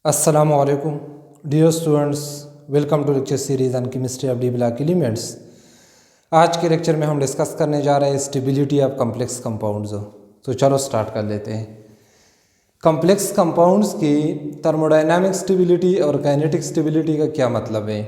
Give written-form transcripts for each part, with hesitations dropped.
Assalamu alaikum, dear students, welcome to lecture series on chemistry of D block elements. आज के lecture में हम discuss करने जा रहे हैं स्टेबिलिटी ऑफ कम्प्लेक्स कंपाउंड्स। तो चलो स्टार्ट कर लेते हैं। कम्प्लेक्स कंपाउंड्स की थर्मोडायनामिक स्टेबिलिटी और काइनेटिक स्टेबिलिटी का क्या मतलब है?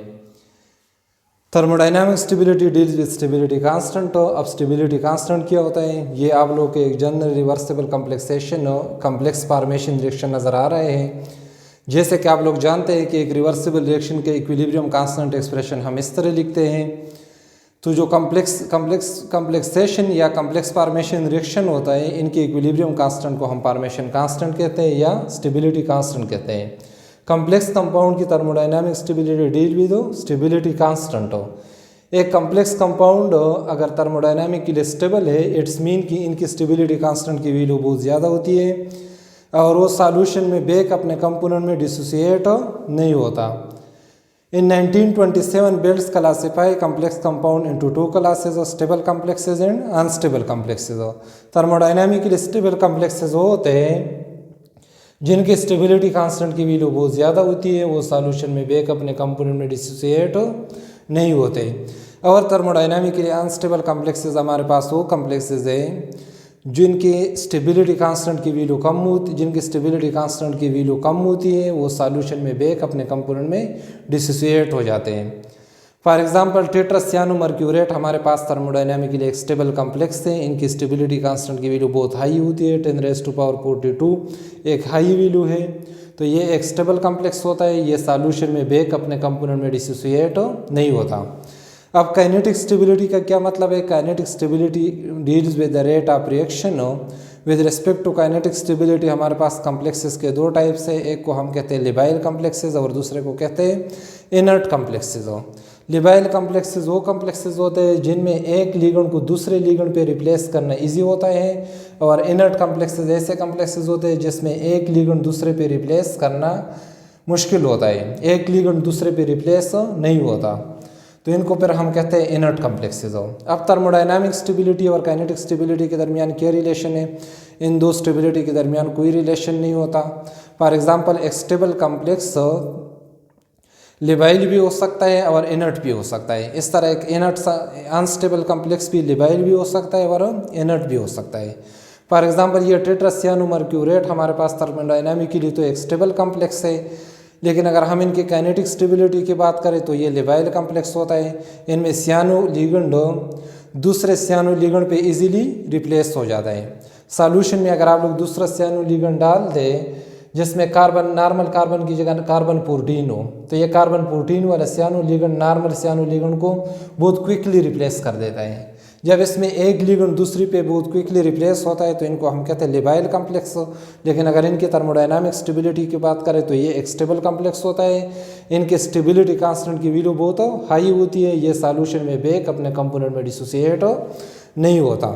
Thermodynamic stability deals with stability constant. अब स्टेबिलिटी कांस्टेंट क्या होता है? ये आप लोगों के एक general reversible complexation complex formation reaction नज़र आ रहे हैं। जैसे कि आप लोग जानते हैं कि एक रिवर्सिबल रिएक्शन के इक्विलिब्रियम कांस्टेंट एक्सप्रेशन हम इस तरह लिखते हैं। तो जो कम्प्लेक्सेशन या कम्प्लेक्स फॉर्मेशन रिएक्शन होता है, इनके इक्विलिब्रियम कांस्टेंट को हम फॉर्मेशन कांस्टेंट कहते हैं या स्टेबिलिटी कांस्टेंट कहते हैं। कम्प्लेक्स कंपाउंड की thermodynamic stability deal with stability constant हो। एक कम्प्लेक्स कंपाउंड अगर थर्मोडायनामिकली स्टेबल है, इट्स मीन कि इनकी स्टेबिलिटी कांस्टेंट की वैल्यू बहुत ज़्यादा होती है और वो सॉल्यूशन में बेक अपने कंपोनेंट में डिसोसिएट नहीं होता। In 1927 Bells classify complex compound into two classes of stable complexes and unstable complexes. Thermodynamically stable complexes होते हैं जिनकी स्टेबिलिटी कांस्टेंट की वैल्यू बहुत ज़्यादा होती है, वो सॉल्यूशन में बेक अपने कंपोनेंट में डिसोसिएट नहीं होते। और थर्मोडायनामिकली अनस्टेबल कम्प्लेक्सेस हमारे पास वो कम्प्लेक्सेस है जिनकी स्टेबिलिटी कांस्टेंट की वैल्यू कम होती है, वो सॉल्यूशन में बेक अपने कंपोनेंट में डिसोसिएट हो जाते हैं। फॉर एग्जांपल टेट्रासियानो मर्क्यूरेट हमारे पास थर्मोडायनामिकली एक स्टेबल कम्प्लेक्स है। इनकी स्टेबिलिटी कांस्टेंट की वैल्यू बहुत हाई होती है, 10⁻42 एक हाई वैल्यू है। तो ये एक स्टेबल कम्प्लेक्स होता है, ये सॉल्यूशन में बेक अपने कंपोनेंट में डिसोसिएट नहीं होता। अब काइनेटिक स्टेबिलिटी का क्या मतलब है? Kinetic stability deals with the rate of reaction. With respect to kinetic stability हमारे पास कम्प्लेक्सेस के दो टाइप्स है, एक को हम कहते हैं लिबाइल कम्प्लेक्सेस और दूसरे को कहते हैं इनर्ट कम्प्लेक्सेस। लिबाइल कम्प्लेक्सेस वो कम्प्लेक्सेस होते हैं जिनमें एक लिगेंड को दूसरे लिगेंड पे रिप्लेस करना इजी होता है, और इनर्ट कम्प्लेक्सेस ऐसे कम्प्लेक्सेस होते हैं जिसमें एक लिगेंड दूसरे पे रिप्लेस करना मुश्किल होता है, एक लिगेंड दूसरे पे रिप्लेस नहीं होता। तो इनको फिर हम कहते हैं इनर्ट कम्प्लेक्सेस। अब थर्मोडायनामिक स्टेबिलिटी और काइनेटिक स्टेबिलिटी के दरमियान क्या रिलेशन है? इन दो स्टेबिलिटी के दरमियान कोई रिलेशन नहीं होता। फॉर एग्जांपल एक स्टेबल कम्प्लेक्स लिबाइल भी हो सकता है और इनर्ट भी हो सकता है। इस तरह एक इनर्ट अनस्टेबल कम्प्लेक्स भी लिबाइल भी हो सकता है और इनर्ट भी हो सकता है। फॉर एग्जांपल ये टेट्रासियानो मर्क्यूरेट हमारे पास थर्मोडायनामिकली तो एक स्टेबल कम्प्लेक्स है, लेकिन अगर हम इनकी काइनेटिक स्टेबिलिटी की बात करें तो ये लिबाइल कम्प्लेक्स होता है। इनमें सियानो लिगेंड दूसरे सियानो लिगेंड पे इजीली रिप्लेस हो जाता है। सॉल्यूशन में अगर आप लोग दूसरा सियानो लिगेंड डाल दें जिसमें कार्बन नॉर्मल कार्बन की जगह कार्बन 14 हो, तो ये कार्बन 14 वाला सियानो लिगेंड नॉर्मल सियानो लिगेंड को बहुत क्विकली रिप्लेस कर देता है। जब इसमें एक लिगेंड दूसरी पे बहुत क्विकली रिप्लेस होता है तो इनको हम कहते हैं लिबाइल कम्प्लेक्स। लेकिन अगर इनकी थर्मोडायनामिक स्टेबिलिटी की बात करें तो ये एक स्टेबल कम्प्लेक्स होता है। इनके स्टेबिलिटी कांस्टेंट की वैल्यू बहुत हाई होती है, ये सॉल्यूशन में बेक अपने कंपोनेंट में डिसोसिएट नहीं होता।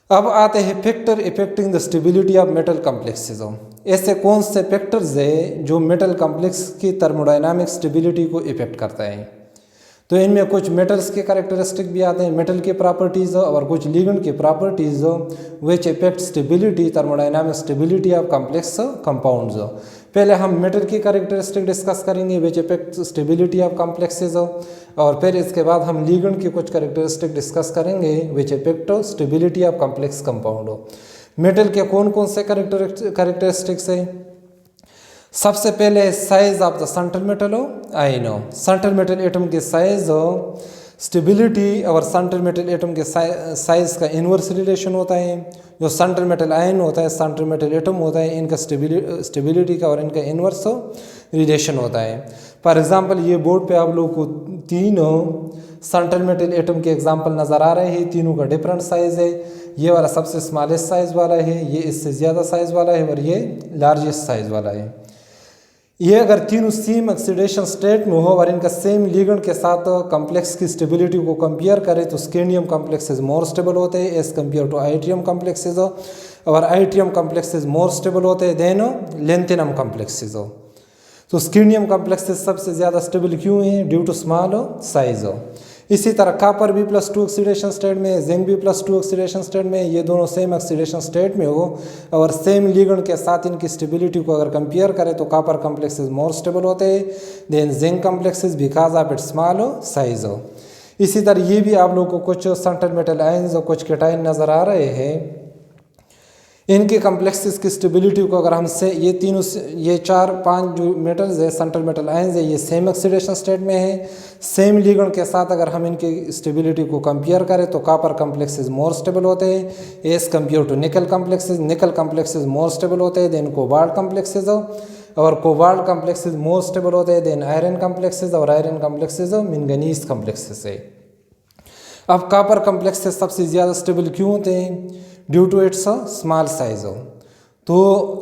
अब आते हैं factor affecting the stability of metal complexes. ऐसे कौन से फैक्टर्स है जो मेटल कम्प्लेक्स की थर्मोडायनामिक स्टेबिलिटी को इफेक्ट करता है? तो इनमें कुछ मेटल्स के कैरेक्टरिस्टिक भी आते हैं, मेटल के प्रॉपर्टीज़ और कुछ लिगेंड के properties which effect stability thermodynamic stability of complex compounds. पहले हम मेटल की कैरेक्टरिस्टिक डिस्कस करेंगे which effect stability of complexes, और फिर इसके बाद हम लिगेंड के कुछ कैरेक्टरिस्टिक डिस्कस करेंगे which effect stability of complex compound. Metal के कौन कौन से कैरेक्टरिस्टिक्स है? सबसे पहले size of the central metal ion. Central metal atom के साइज स्टेबिलिटी और सेंट्रल मेटल एटम के साइज का इन्वर्स रिलेशन होता है। जो सेंट्रल मेटल आयन होता है, सेंट्रल मेटल एटम होता है, इनका स्टेबिलिटी का और इनका इन्वर्स रिलेशन होता है। फॉर एग्जांपल ये बोर्ड पे आप लोग को तीन सेंट्रल मेटल एटम के एग्जांपल नज़र आ रहे हैं, तीनों का डिफरेंट साइज है। ये वाला सबसे स्मॉलेस्ट साइज वाला है, ये इससे ज़्यादा साइज वाला है और ये लार्जेस्ट साइज वाला है। ये अगर तीनों सेम ऑक्सीडेशन स्टेट में हो और इनका सेम लिगेंड के साथ कम्प्लेक्स की स्टेबिलिटी को कंपेयर करें तो स्कैंडियम कम्प्लेक्सेस मोर स्टेबल होते हैं as compare to yttrium complexes, और आइट्रियम कम्प्लेक्सेस मोर स्टेबल होते हैं देन लेंथिनम कम्प्लेक्सेस। तो स्कैंडियम कम्प्लेक्सेस सबसे ज़्यादा स्टेबल क्यों हैं? Due to small size. इसी तरह कॉपर भी +2 ऑक्सीडेशन स्टेट में, जिंक भी +2 ऑक्सीडेशन स्टेट में, ये दोनों सेम ऑक्सीडेशन स्टेट में हो और सेम लिगेंड के साथ इनकी स्टेबिलिटी को अगर कंपेयर करें तो कॉपर कॉम्प्लेक्सेस मोर स्टेबल होते हैं than zinc complexes because of its small size हो। इसी तरह ये भी आप लोगों को कुछ सेंट्रल मेटल आयंस और कुछ केटाइन नज़र आ रहे हैं। इनके कॉम्प्लेक्सेस की स्टेबिलिटी को अगर हमसे ये 4-5 जो मेटल्स है सेंट्रल मेटल आयंस है ये सेम ऑक्सीडेशन स्टेट में है, सेम लिगेंड के साथ अगर हम इनकी स्टेबिलिटी को कंपेयर करें तो कॉपर कॉम्प्लेक्सेस मोर स्टेबल होते हैं एज कंपेयर टू निकल कॉम्प्लेक्सेस। निकल कॉम्प्लेक्सेस मोर स्टेबल होते हैं देन कोबाल्ट कॉम्प्लेक्सेस और कोबाल्ट कॉम्प्लेक्सेस मोर स्टेबल होते हैं देन आयरन कॉम्प्लेक्सेस और आयरन कॉम्प्लेक्सेस मैंगनीज कॉम्प्लेक्सेस है। अब कॉपर कॉम्प्लेक्सेस सबसे ज़्यादा स्टेबल क्यों होते हैं? Due to its small size हो। तो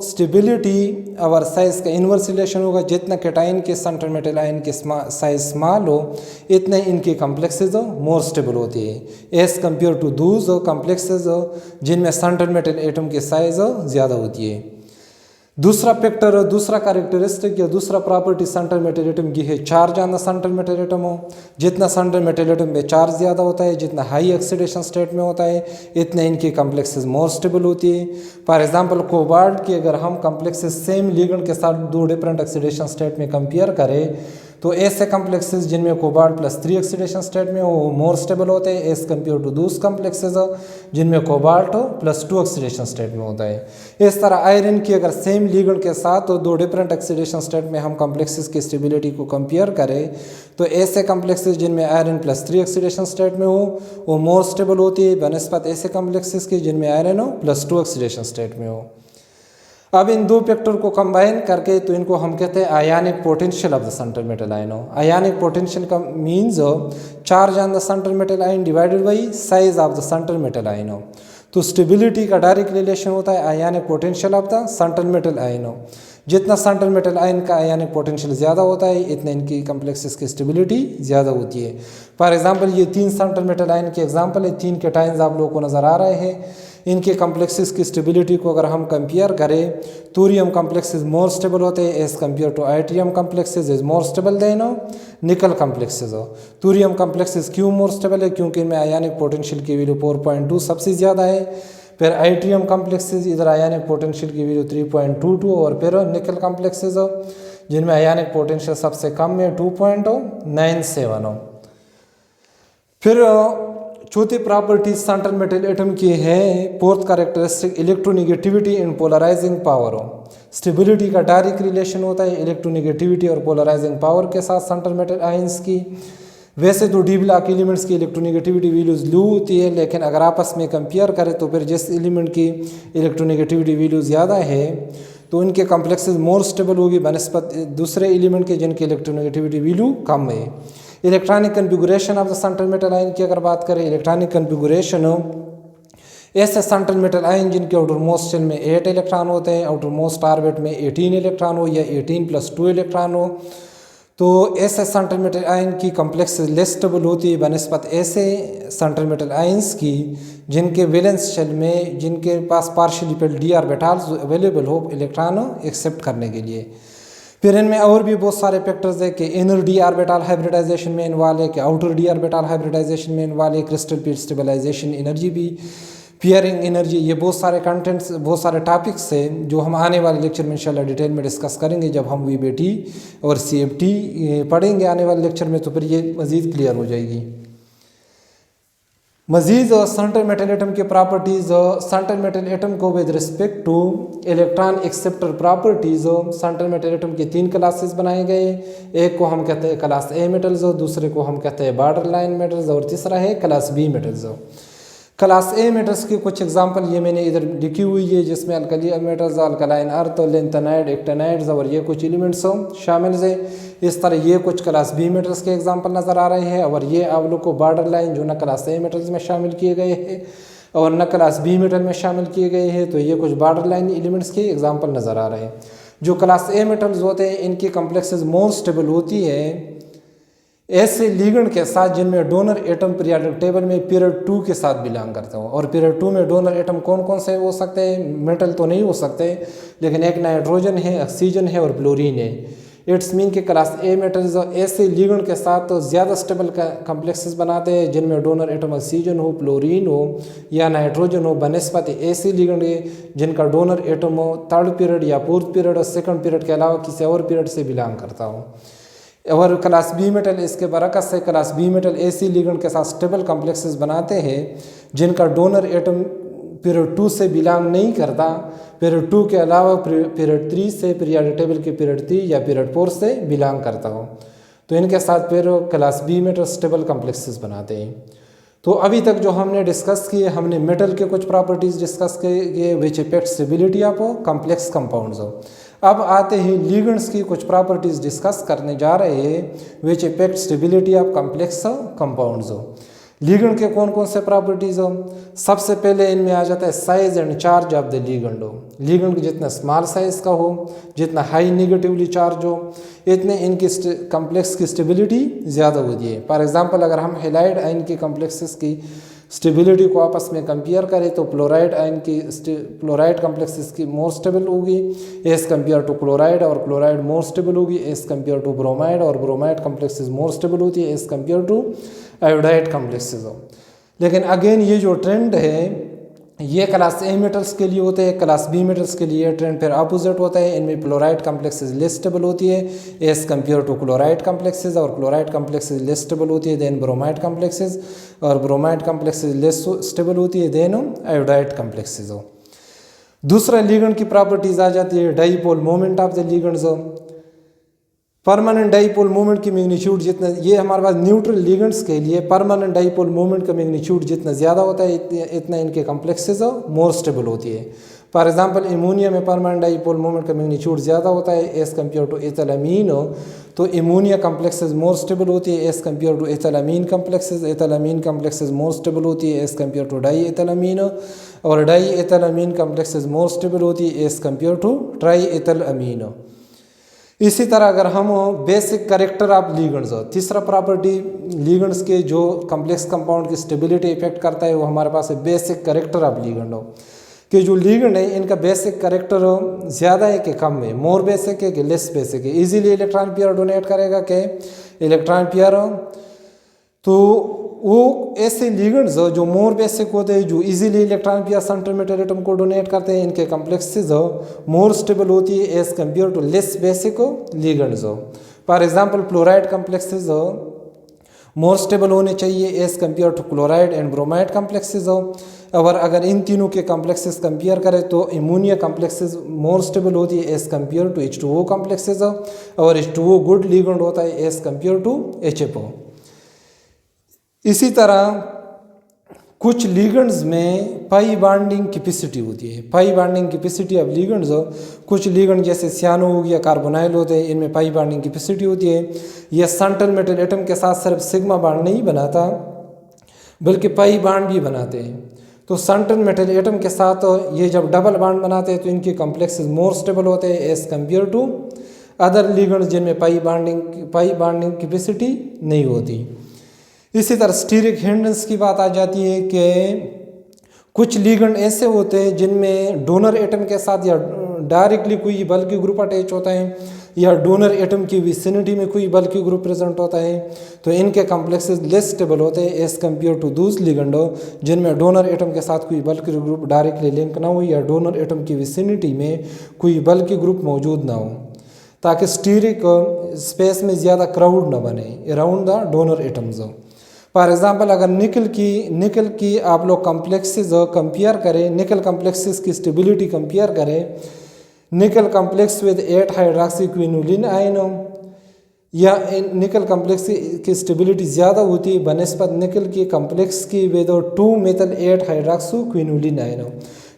स्टेबिलिटी और साइज का इन्वर्स रिलेशन होगा, जितना केटाइन के सेंट्रल मेटल आयन के साइज स्मॉल हो इतने इनकी कॉम्प्लेक्सेस मोर स्टेबल होती है as compare to those complexes जिनमें सेंट्रल मेटल एटम की साइज ज़्यादा होती है। दूसरा फैक्टर, दूसरा कैरेक्टरिस्टिक या दूसरा प्रॉपर्टी सेंट्रल मेटल एटम की है charge on the central metal atom हो। जितना सेंट्रल मेटल एटम में चार्ज ज़्यादा होता है, जितना हाई ऑक्सीडेशन स्टेट में होता है इतने इनकी कॉम्प्लेक्सेस मोर स्टेबल होती है। फॉर एग्जांपल कोबाल्ट की अगर हम कॉम्प्लेक्सेस सेम लिगेंड के साथ 2 डिफरेंट ऑक्सीडेशन स्टेट में कंपेयर करें तो ऐसे कॉम्प्लेक्सेस जिनमें कोबाल्ट +3 ऑक्सीडेशन स्टेट में हो मोर स्टेबल होते हैं एज कंपेयर टू दूस कॉम्प्लेक्सेस जिनमें कोबाल्ट +2 ऑक्सीडेशन स्टेट में होता है। इस तरह आयरन की अगर सेम लिगेंड के साथ 2 डिफरेंट ऑक्सीडेशन स्टेट में हम कॉम्प्लेक्सेस की स्टेबिलिटी को कंपेयर करें तो ऐसे कॉम्प्लेक्सेस जिनमें आयरन +3 ऑक्सीडेशन स्टेट में हो वो मोर स्टेबल होती है बनस्पत ऐसे कॉम्प्लेक्सेस की जिनमें आयरन हो +2 ऑक्सीडेशन स्टेट में हो। अब इन 2 फैक्टर को कंबाइन करके तो इनको हम कहते हैं ionic potential of the central metal ion. Ionic potential का means charge on the central metal ion divided by size of the central metal ion. तो स्टेबिलिटी का डायरेक्ट रिलेशन होता है ionic potential of the central metal ion. जितना central metal ion का ionic potential ज़्यादा होता है इतने इनकी कॉम्प्लेक्सेस की स्टेबिलिटी ज़्यादा होती है। फॉर एग्जांपल ये 3 सेंट्रल मेटल आयन के एग्जांपल है, 3 केटाइंस आप लोगों को नज़र आ रहे हैं। इनके कॉम्प्लेक्सेस की स्टेबिलिटी को अगर हम कंपेयर करें थोरियम कॉम्प्लेक्सेस मोर स्टेबल होते हैं as compare to yttrium complexes is more stable than nickel complexes. Thorium complexes क्यों मोर स्टेबल है? क्योंकि इनमें आयनिक पोटेंशियल की वैल्यू 4.2 सबसे ज़्यादा है। फिर आइट्रियम कॉम्प्लेक्सेस इधर आयनिक पोटेंशियल की वैल्यू 3.22 और फिर निकल कॉम्प्लेक्सेस जिनमें आयनिक पोटेंशियल सबसे कम है 2.97। फिर चौथी प्रॉपर्टी सेंट्रल मेटल एटम की है fourth characteristic electronegativity and polarising power. Stability का डायरेक्ट रिलेशन होता है इलेक्ट्रोनेगेटिविटी और पोलराइजिंग पावर के साथ सेंट्रल मेटल आयंस की। वैसे तो डी ब्लॉक एलिमेंट्स की इलेक्ट्रोनेगेटिविटी वैल्यूज लो होती है, लेकिन अगर आपस में कंपेयर करें तो फिर जिस एलिमेंट की इलेक्ट्रोनेगेटिविटी वैल्यू ज़्यादा है तो इनके कॉम्प्लेक्सेस मोर स्टेबल होगी बनस्पत दूसरे एलिमेंट के जिनकी इलेक्ट्रोनेगेटिविटी वैल्यू कम है। Electronic configuration of the central metal ion की अगर बात करें, इलेक्ट्रॉनिक कन्फिगुरेशन ऐसे सेंट्रल मेटल आयन जिनके आउटर मोस्ट शेल में 8 इलेक्ट्रॉन होते हैं, आउटर मोस्ट ऑर्बिट में 18 इलेक्ट्रॉन हो या 18 + 2 इलेक्ट्रॉन हो, तो ऐसे सेंट्रल मेटल आयन की कॉम्प्लेक्स लेस स्टेबल होती है बनस्पत ऐसे सेंट्रल मेटल आयंस की जिनके वैलेंस शेल में जिनके पास partially filled d orbitals available हो इलेक्ट्रॉन एक्सेप्ट करने के लिए। फिर इनमें और भी बहुत सारे फैक्टर्स है कि इनर डी ऑर्बिटल हाइब्रिडाइजेशन में इन्वॉल्व है कि आउटर डी ऑर्बिटल हाइब्रिडाइजेशन में इन्वॉल्व है, क्रिस्टल पीट स्टेबलाइजेशन एनर्जी भी, पियरिंग एनर्जी, ये बहुत सारे कंटेंट्स बहुत सारे टॉपिक्स है जो हम आने वाले लेक्चर में इंशाल्लाह डिटेल में डिस्कस करेंगे। जब हम वीबीटी और सीएफटी पढ़ेंगे आने वाले लेक्चर में तो फिर ये मज़ीद क्लियर हो जाएगी। मजीद सेंट्रल मेटल एटम की प्रॉपर्टीज़, सेंट्रल मेटल एटम को with respect two electron acceptor properties central metal atom की 3 क्लासेस बनाए गए। एक को हम कहते हैं क्लास ए मेटल्स, दूसरे को हम कहते हैं बॉर्डर लाइन मेटल्स और तीसरा है class B metals. Class A metals की कुछ एग्जांपल ये मैंने इधर लिखी हुई है जिसमें alkali metals, alkaline earth, lanthanide, actinides और ये कुछ एलिमेंट्स शामिल है। इस तरह ये कुछ क्लास बी मेटल्स के एग्जांपल नज़र आ रहे हैं और ये आप लोग को बॉर्डर लाइन जो न क्लास ए मेटल्स में शामिल किए गए हैं और न क्लास बी मेटल में शामिल किए गए हैं, तो ये कुछ बॉर्डर लाइन एलिमेंट्स के एग्जांपल नज़र आ रहे हैं। जो क्लास ए मेटल्स होते हैं इनकी कॉम्प्लेक्सेस मोर स्टेबल होती है ऐसे लिगेंड के साथ जिनमें डोनर एटम पीरियोडिक टेबल में पीरियड 2 के साथ बिलोंग करते हो। और पीरियड 2 में डोनर एटम कौन कौन से हो सकते हैं? मेटल तो नहीं हो सकते, लेकिन एक नाइट्रोजन है, ऑक्सीजन है और फ्लोरीन है। इट्स मीन कि क्लास ए मेटल्स ऐसे लिगेंड के साथ तो ज़्यादा स्टेबल कॉम्प्लेक्सेस बनाते हैं जिनमें डोनर एटम ऑक्सीजन हो, फ्लोरीन हो या नाइट्रोजन हो, बनस्पति ऐसे लिगेंड जिनका डोनर एटम हो थर्ड पीरियड या फोर्थ पीरियड और सेकंड पीरियड के अलावा किसी और पीरियड से बिलोंग करता हो। और क्लास बी मेटल इसके बरकस से क्लास बी मेटल ऐसी लिगेंड के साथ स्टेबल कॉम्प्लेक्सेस बनाते हैं जिनका डोनर एटम पीरियड 2 से बिलोंग नहीं करता, पीरियड 2 के अलावा पीरियड 3 से, पीरियड टेबल के पीरियड 3 या पीरियड 4 से बिलोंग करता हो, तो इनके साथ फिर class B metal stable complexes बनाते हैं। तो अभी तक जो हमने डिस्कस किए, हमने मेटल के कुछ प्रॉपर्टीज़ डिस्कस किए which effect stability of complex compounds हो। अब आते हैं लिगेंड्स की कुछ प्रॉपर्टीज़ डिस्कस करने जा रहे हैं which effect stability of complex compounds हो। लिगेंड के कौन कौन से प्रॉपर्टीज़ हो, सबसे पहले इनमें आ जाता है size and charge of the ligand हो। लिगेंड जितना स्मॉल साइज का हो, जितना हाई नेगेटिवली चार्ज हो, इतने इनकी कॉम्प्लेक्स की स्टेबिलिटी ज़्यादा होती है। फॉर एग्जांपल अगर हम हैलाइड आयन की कॉम्प्लेक्सेस की स्टेबिलिटी को आपस में कंपेयर करें तो फ्लोराइड आयन की फ्लोराइड कॉम्प्लेक्सेस की मोर स्टेबल होगी एज कंपेयर टू क्लोराइड, और क्लोराइड मोर स्टेबल होगी एज कंपेयर टू ब्रोमाइड, और ब्रोमाइड कॉम्प्लेक्सेस मोर स्टेबल होती है as compare to iodide complexes हो। लेकिन अगेन ये जो ट्रेंड है ये क्लास ए मेटल्स के लिए होते हैं, क्लास बी मेटल्स के लिए ट्रेंड फिर अपोजिट होता है। इनमें फ्लोराइड कॉम्प्लेक्सेस लेस स्टेबल होती है as compare to chloride complexes, और क्लोराइड कॉम्प्लेक्सेस लेस स्टेबल होती है देन ब्रोमाइड कॉम्प्लेक्सेस, और ब्रोमाइड कॉम्प्लेक्सेस लेस स्टेबल होती है देन आयोडाइड कॉम्प्लेक्सेस हो। दूसरा लिगेंड की प्रॉपर्टीज आ जाती है dipole moment of the ligands हो। परमानेंट डाइपोल मोमेंट की मैग्नीट्यूड जितना, ये हमारे पास न्यूट्रल लिगेंड्स के लिए परमानेंट डाइपोल मोमेंट का मैग्नीट्यूड जितना ज़्यादा होता है इतना इनके कॉम्प्लेक्सेस मोर स्टेबल होती है। फॉर एग्जांपल इमोनिया में परमानेंट डाइपोल मोमेंट का मैग्नीट्यूड ज़्यादा होता है एज कम्पेयर टू एथिलामीन हो, तो इमोनिया कॉम्प्लेक्सेस मोर स्टेबल होती है as compare to ethylamine complexes. Ethylamine complexes more stable होती है as compare to diethylamine, और diethylamine complexes more stable होती है as compare to triethylamine. इसी तरह अगर हम बेसिक कैरेक्टर ऑफ लिगेंड्स हो, तीसरा प्रॉपर्टी लिगेंड्स के जो कॉम्प्लेक्स कंपाउंड की स्टेबिलिटी इफेक्ट करता है वो हमारे पास है बेसिक कैरेक्टर ऑफ लिगेंड हो, कि जो लिगेंड है इनका बेसिक कैरेक्टर ज़्यादा है कि कम है, मोर बेसिक है कि लेस बेसिक है, इजीली इलेक्ट्रॉन पेयर डोनेट करेगा कि इलेक्ट्रॉन पेयर हो, तो वो ऐसे लिगेंड्स जो मोर बेसिक होते हैं जो easily electron pair central metal atom को डोनेट करते हैं, इनके कॉम्प्लेक्सेस मोर स्टेबल होती है as compare to less basic ligands हो। For example fluoride complexes more stable होने चाहिए as compare to chloride and bromide complexes हो। और अगर इन तीनों के कॉम्प्लेक्सेस कंपेयर करें तो इमोनिया कॉम्प्लेक्सेस मोर स्टेबल होती है as compare to H2O complexes हो, और H2O गुड लिगेंड होता है एज कम्पेयर टू HFO। इसी तरह कुछ लिगेंड्स में पाई बॉन्डिंग कैपेसिटी होती है। Pi bonding capacity of ligands हो, कुछ लिगेंड जैसे सियानो हो गया, कार्बोनाइल होते हैं, इनमें पाई बॉन्डिंग कैपेसिटी होती है। यह सेंट्रल मेटल एटम के साथ सिर्फ सिग्मा बॉन्ड नहीं बनाता बल्कि पाई बॉन्ड भी बनाते हैं। तो सेंट्रल मेटल एटम के साथ ये जब डबल बॉन्ड बनाते हैं तो इनके कॉम्प्लेक्सेस मोर स्टेबल होते हैं as compare to other ligands जिनमें पाई बॉन्डिंग कैपेसिटी नहीं होती। इसी तरह स्टीरिक हिंड्रेंस की बात आ जाती है कि कुछ लिगेंड ऐसे होते हैं जिनमें डोनर एटम के साथ या डायरेक्टली कोई बल्कि ग्रुप अटैच होता है या डोनर एटम की विसिनिटी में कोई बल्कि ग्रुप प्रेजेंट होता है, तो इनके कॉम्प्लेक्सेस लेस स्टेबल होते हैं एज कम्पेयर टू दूस लिगेंड जिनमें डोनर एटम के साथ कोई बल्कि ग्रुप डायरेक्टली लिंक ना हो या डोनर एटम की विसिनिटी में कोई बल्कि ग्रुप मौजूद ना हो, ताकि स्टीरिक स्पेस में ज़्यादा क्राउड ना बने around the donor atoms. For example अगर निकल की आप लोग कॉम्प्लेक्सेस कंपेयर करें, निकल कॉम्प्लेक्सेस की स्टेबिलिटी कंपेयर करें निकल complex with 8 hydroxy quinoline ion, या निकल कॉम्प्लेक्स की स्टेबिलिटी ज़्यादा होती है बनस्पत निकल की कॉम्प्लेक्स की with 2 methyl 8 hydroxo quinoline ion,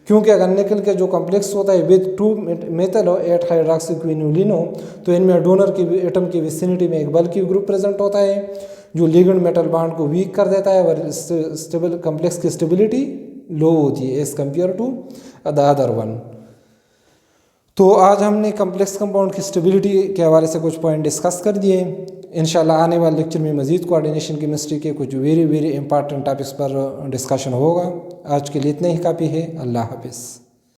क्योंकि अगर निकल के जो कॉम्प्लेक्स होता है विद 2 मेथल 8 हाइड्रॉक्सी क्विनोलिन हो तो इनमें डोनर की एटम की विसिनिटी में एक बल्कि ग्रुप प्रेजेंट होता है जो लिगेंड मेटल बॉन्ड को वीक कर देता है और स्टेबल कॉम्प्लेक्स की स्टेबिलिटी लो होती है as compare to the other one. तो आज हमने कॉम्प्लेक्स कंपाउंड की स्टेबिलिटी के हवाले से कुछ पॉइंट डिस्कस कर दिए। इंशाल्लाह आने वाले लेक्चर में मज़ीद कोऑर्डिनेशन केमिस्ट्री के कुछ वेरी इंपॉर्टेंट टॉपिक्स पर डिस्कशन होगा। आज के लिए इतना ही काफ़ी है। अल्लाह हाफ़िज़।